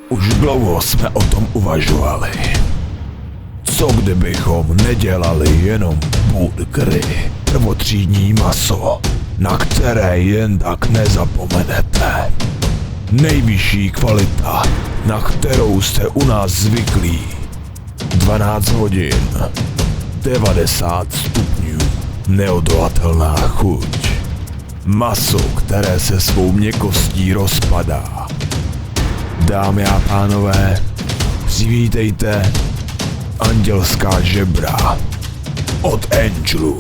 Už dlouho jsme o tom uvažovali. Co kdybychom nedělali jenom burgery, prvotřídní maso, na které jen tak nezapomenete. Nejvyšší kvalita, na kterou jste u nás zvyklí. 12 hodin, 90 stupňů, neodolatelná chuť. Maso, které se svou měkkostí rozpadá. Dámy a pánové, přivítejte Andělská žebra od Angelů.